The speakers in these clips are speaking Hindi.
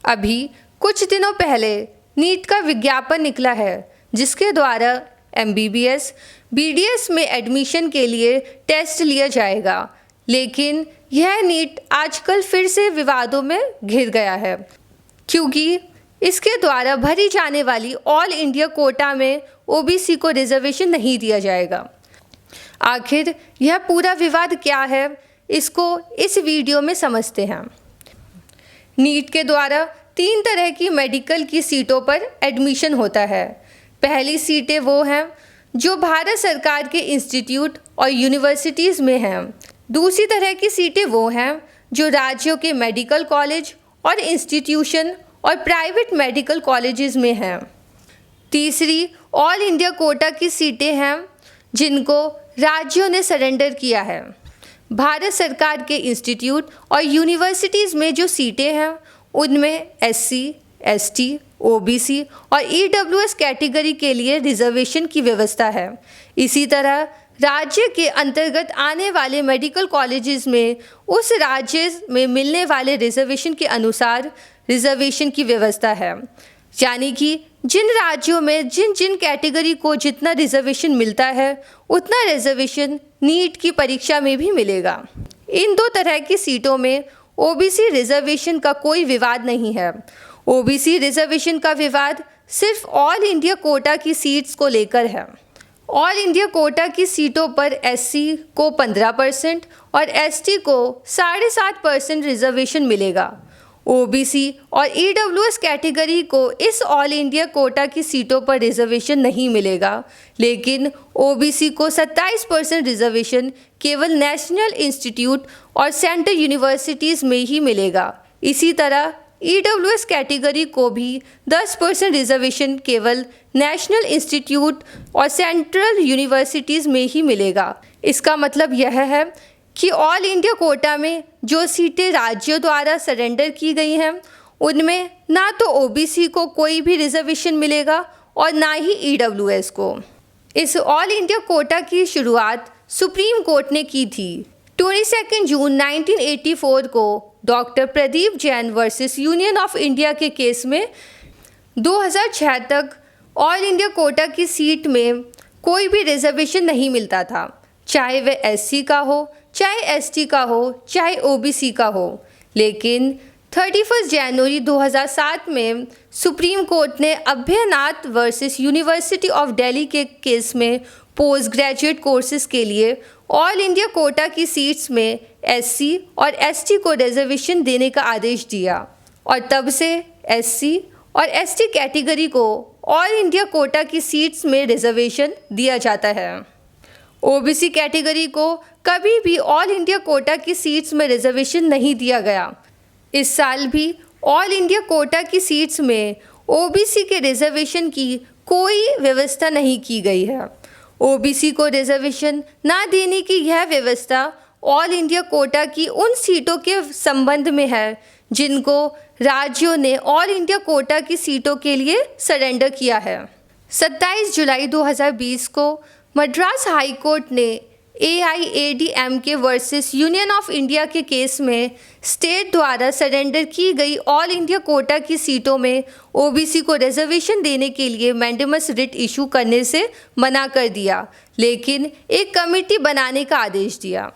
अभी कुछ दिनों पहले नीट का विज्ञापन निकला है जिसके द्वारा MBBS, BDS में एडमिशन के लिए टेस्ट लिया जाएगा, लेकिन यह नीट आजकल फिर से विवादों में घिर गया है क्योंकि इसके द्वारा भरी जाने वाली ऑल इंडिया कोटा में OBC को रिजर्वेशन नहीं दिया जाएगा। आखिर यह पूरा विवाद क्या है, इसको इस वीडियो में समझते हैं। नीट के द्वारा 3 तरह की मेडिकल की सीटों पर एडमिशन होता है। पहली सीटें वो हैं जो भारत सरकार के इंस्टीट्यूट और यूनिवर्सिटीज़ में हैं। दूसरी तरह की सीटें वो हैं जो राज्यों के मेडिकल कॉलेज और इंस्टीट्यूशन और प्राइवेट मेडिकल कॉलेजेस में हैं। तीसरी ऑल इंडिया कोटा की सीटें हैं जिनको राज्यों ने सरेंडर किया है। भारत सरकार के इंस्टीट्यूट और यूनिवर्सिटीज़ में जो सीटें हैं उनमें SC, ST, OBC और EWS कैटेगरी के लिए रिजर्वेशन की व्यवस्था है। इसी तरह राज्य के अंतर्गत आने वाले मेडिकल कॉलेजेस में उस राज्य में मिलने वाले रिजर्वेशन के अनुसार रिजर्वेशन की व्यवस्था है, यानी कि जिन राज्यों में जिन जिन कैटेगरी को जितना रिजर्वेशन मिलता है उतना रिजर्वेशन नीट की परीक्षा में भी मिलेगा। इन 2 तरह की सीटों में OBC रिजर्वेशन का कोई विवाद नहीं है। OBC रिजर्वेशन का विवाद सिर्फ ऑल इंडिया कोटा की सीट्स को लेकर है। ऑल इंडिया कोटा की सीटों पर SC को 15% और ST को 7.5% रिजर्वेशन मिलेगा। OBC और EWS कैटेगरी को इस ऑल इंडिया कोटा की सीटों पर रिजर्वेशन नहीं मिलेगा, लेकिन OBC को 27% रिजर्वेशन केवल नेशनल इंस्टीट्यूट और सेंट्रल यूनिवर्सिटीज़ में ही मिलेगा। इसी तरह EWS कैटेगरी को भी 10% रिजर्वेशन केवल नेशनल इंस्टीट्यूट और सेंट्रल यूनिवर्सिटीज़ में ही मिलेगा। इसका मतलब यह है कि ऑल इंडिया कोटा में जो सीटें राज्यों द्वारा सरेंडर की गई हैं उनमें ना तो OBC को कोई भी रिजर्वेशन मिलेगा और ना ही EWS को। इस ऑल इंडिया कोटा की शुरुआत सुप्रीम कोर्ट ने की थी। 22 जून 1984 को doctor Pradeep Jain versus union of India के केस में 2006 तक ऑल इंडिया कोटा की सीट में कोई भी रिजर्वेशन नहीं मिलता था, चाहे वह SC का हो, चाहे ST का हो, चाहे OBC का हो। लेकिन 31 जनवरी 2007 में सुप्रीम कोर्ट ने Abhaynath versus university of Delhi के केस में पोस्ट ग्रेजुएट कोर्सेज के लिए ऑल इंडिया कोटा की सीट्स में SC और ST को रिजर्वेशन देने का आदेश दिया और तब से SC और ST कैटेगरी को ऑल इंडिया कोटा की सीट्स में रिजर्वेशन दिया जाता है। OBC कैटेगरी को कभी भी ऑल इंडिया कोटा की सीट्स में रिजर्वेशन नहीं दिया गया। इस साल भी ऑल इंडिया कोटा की सीट्स में OBC के रिजर्वेशन की कोई व्यवस्था नहीं की गई है। OBC को रिजर्वेशन ना देने की यह व्यवस्था ऑल इंडिया कोटा की उन सीटों के संबंध में है जिनको राज्यों ने ऑल इंडिया कोटा की सीटों के लिए सरेंडर किया है। 27 जुलाई 2020 को मद्रास हाई कोर्ट ने AIADMK versus union of India के केस में स्टेट द्वारा सरेंडर की गई ऑल इंडिया कोटा की सीटों में OBC को रिजर्वेशन देने के लिए मैंडेमस रिट इशू करने से मना कर दिया, लेकिन एक कमेटी बनाने का आदेश दिया।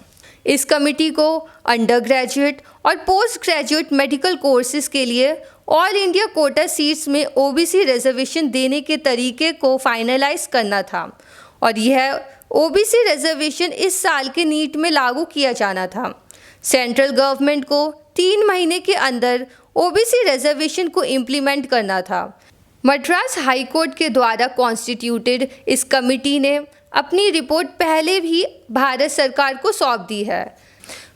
इस कमेटी को अंडर ग्रेजुएट और पोस्ट ग्रेजुएट मेडिकल कोर्सेज के लिए ऑल इंडिया कोटा सीट्स में OBC रिजर्वेशन देने के तरीके को फाइनलाइज करना था और यह OBC रिजर्वेशन इस साल के नीट में लागू किया जाना था। सेंट्रल गवर्नमेंट को 3 महीने के अंदर OBC रिजर्वेशन को इम्प्लीमेंट करना था। मद्रास हाई कोर्ट के द्वारा कॉन्स्टिट्यूटेड इस कमेटी ने अपनी रिपोर्ट पहले भी भारत सरकार को सौंप दी है।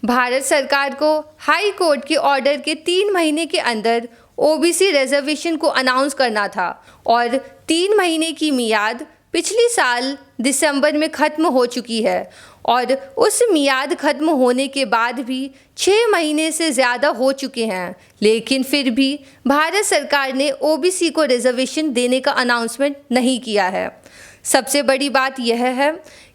भारत सरकार को हाई कोर्ट के ऑर्डर के 3 महीने के अंदर OBC रिजर्वेशन को अनाउंस करना था और 3 महीने की मियाद पिछली साल दिसंबर में ख़त्म हो चुकी है और उस मियाद ख़त्म होने के बाद भी 6 महीने से ज़्यादा हो चुके हैं, लेकिन फिर भी भारत सरकार ने OBC को रिजर्वेशन देने का अनाउंसमेंट नहीं किया है। सबसे बड़ी बात यह है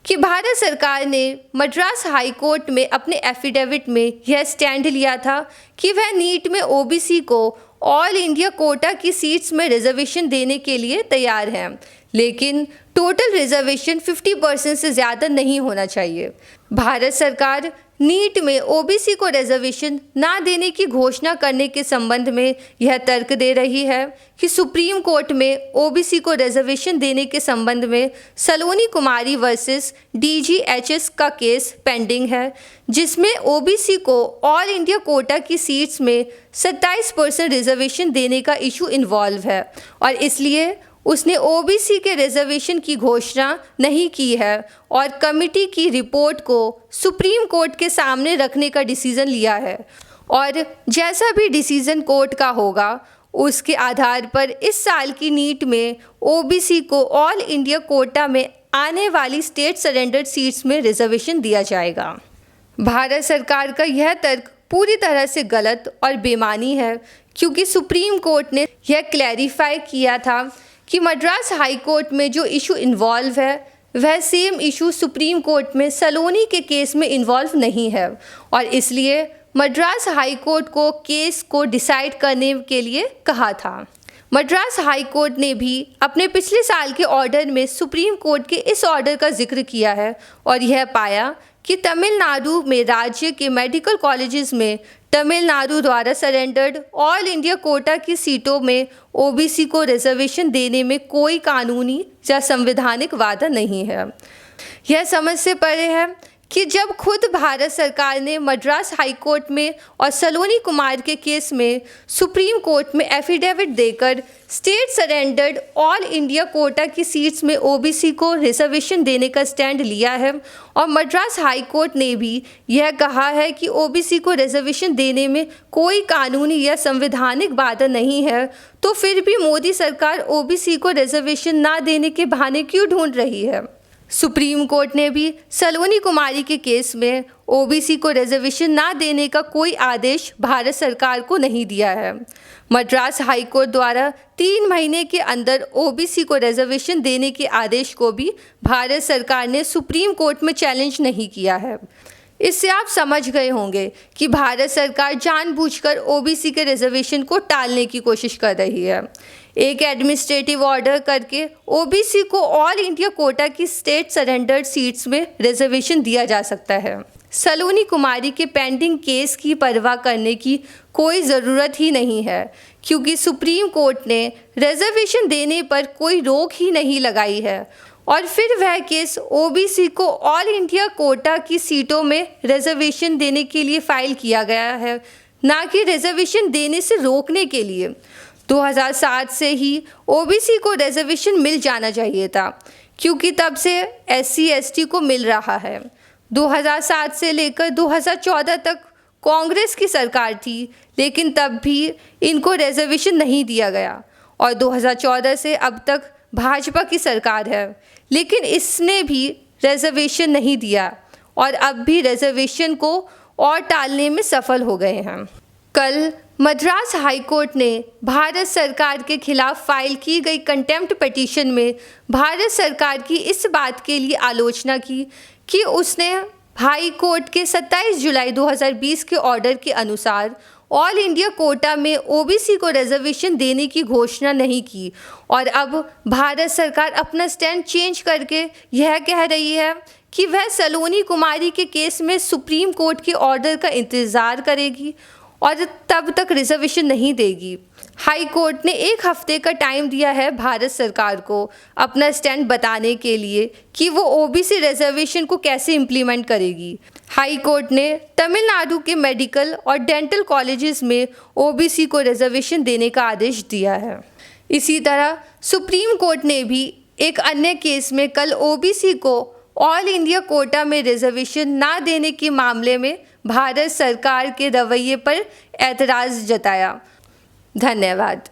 कि भारत सरकार ने मद्रास हाई कोर्ट में अपने एफिडेविट में यह स्टैंड लिया था कि वह नीट में ओबीसी को ऑल इंडिया कोटा की सीट्स में रिजर्वेशन देने के लिए तैयार हैं, लेकिन टोटल रिजर्वेशन 50% से ज़्यादा नहीं होना चाहिए। भारत सरकार नीट में ओबीसी को रिजर्वेशन ना देने की घोषणा करने के संबंध में यह तर्क दे रही है कि सुप्रीम कोर्ट में ओबीसी को रिजर्वेशन देने के संबंध में सलोनी कुमारी वर्सेस DGHS का केस पेंडिंग है, जिसमें ओबीसी को ऑल इंडिया कोटा की सीट्स में 27% रिजर्वेशन देने का इशू इन्वॉल्व है और इसलिए उसने ओबीसी के रिजर्वेशन की घोषणा नहीं की है और कमिटी की रिपोर्ट को सुप्रीम कोर्ट के सामने रखने का डिसीजन लिया है और जैसा भी डिसीजन कोर्ट का होगा उसके आधार पर इस साल की नीट में ओबीसी को ऑल इंडिया कोटा में आने वाली स्टेट सरेंडर्ड सीट्स में रिजर्वेशन दिया जाएगा। भारत सरकार का यह तर्क पूरी तरह से गलत और बेमानी है, क्योंकि सुप्रीम कोर्ट ने यह क्लैरिफाई किया था कि मद्रास हाई कोर्ट में जो इशू इन्वॉल्व है वह सेम इशू सुप्रीम कोर्ट में सलोनी के केस में इन्वॉल्व नहीं है और इसलिए मद्रास हाई कोर्ट को केस को डिसाइड करने के लिए कहा था। मद्रास हाई कोर्ट ने भी अपने पिछले साल के ऑर्डर में सुप्रीम कोर्ट के इस ऑर्डर का जिक्र किया है और यह पाया कि तमिलनाडु में राज्य के मेडिकल कॉलेजेस में तमिलनाडु द्वारा सरेंडर्ड ऑल इंडिया कोटा की सीटों में ओबीसी को रिजर्वेशन देने में कोई कानूनी या संवैधानिक वादा नहीं है। यह समझ से परे है कि जब खुद भारत सरकार ने मद्रास हाई कोर्ट में और सलोनी कुमार के केस में सुप्रीम कोर्ट में एफिडेविट देकर state surrendered all India quota की सीट्स में ओबीसी को रिजर्वेशन देने का स्टैंड लिया है और मद्रास हाई कोर्ट ने भी यह कहा है कि ओबीसी को रिजर्वेशन देने में कोई कानूनी या संवैधानिक बाधा नहीं है, तो फिर भी मोदी सरकार ओबीसी को रिजर्वेशन ना देने के बहाने क्यों ढूंढ रही है। सुप्रीम कोर्ट ने भी सलोनी कुमारी के केस में ओबीसी को रिजर्वेशन ना देने का कोई आदेश भारत सरकार को नहीं दिया है। मद्रास हाई कोर्ट द्वारा 3 महीने के अंदर ओबीसी को रिजर्वेशन देने के आदेश को भी भारत सरकार ने सुप्रीम कोर्ट में चैलेंज नहीं किया है। इससे आप समझ गए होंगे कि भारत सरकार जानबूझकर ओबीसी के रिजर्वेशन को टालने की कोशिश कर रही है। एक एडमिनिस्ट्रेटिव ऑर्डर करके ओबीसी को ऑल इंडिया कोटा की स्टेट सरेंडर्ड सीट्स में रिजर्वेशन दिया जा सकता है। सलोनी कुमारी के पेंडिंग केस की परवाह करने की कोई ज़रूरत ही नहीं है, क्योंकि सुप्रीम कोर्ट ने रिजर्वेशन देने पर कोई रोक ही नहीं लगाई है और फिर वह केस ओबीसी को ऑल इंडिया कोटा की सीटों में रिजर्वेशन देने के लिए फाइल किया गया है, ना कि रिजर्वेशन देने से रोकने के लिए। 2007 से ही ओबीसी को रिजर्वेशन मिल जाना चाहिए था, क्योंकि तब से SC/ST को मिल रहा है। 2007 से लेकर 2014 तक कांग्रेस की सरकार थी, लेकिन तब भी इनको रिजर्वेशन नहीं दिया गया और 2014 से अब तक भाजपा की सरकार है, लेकिन इसने भी रिजर्वेशन नहीं दिया और अब भी रिजर्वेशन को और टालने में सफल हो गए हैं। कल मद्रास हाई कोर्ट ने भारत सरकार के खिलाफ फाइल की गई कंटेम्प्ट पिटीशन में भारत सरकार की इस बात के लिए आलोचना की कि उसने हाई कोर्ट के 27 जुलाई 2020 के ऑर्डर के अनुसार ऑल इंडिया कोटा में ओबीसी को रिजर्वेशन देने की घोषणा नहीं की और अब भारत सरकार अपना स्टैंड चेंज करके यह कह रही है कि वह सलोनी कुमारी के केस में सुप्रीम कोर्ट के ऑर्डर का इंतज़ार करेगी और तब तक रिजर्वेशन नहीं देगी। हाई कोर्ट ने 1 हफ्ते का टाइम दिया है भारत सरकार को अपना स्टैंड बताने के लिए कि वो ओबीसी रिजर्वेशन को कैसे इम्प्लीमेंट करेगी। हाई कोर्ट ने तमिलनाडु के मेडिकल और डेंटल कॉलेजेस में ओबीसी को रिजर्वेशन देने का आदेश दिया है। इसी तरह सुप्रीम कोर्ट ने भी एक अन्य केस में कल ओबीसी को ऑल इंडिया कोटा में रिजर्वेशन ना देने के मामले में भारत सरकार के रवैये पर एतराज़ जताया। धन्यवाद।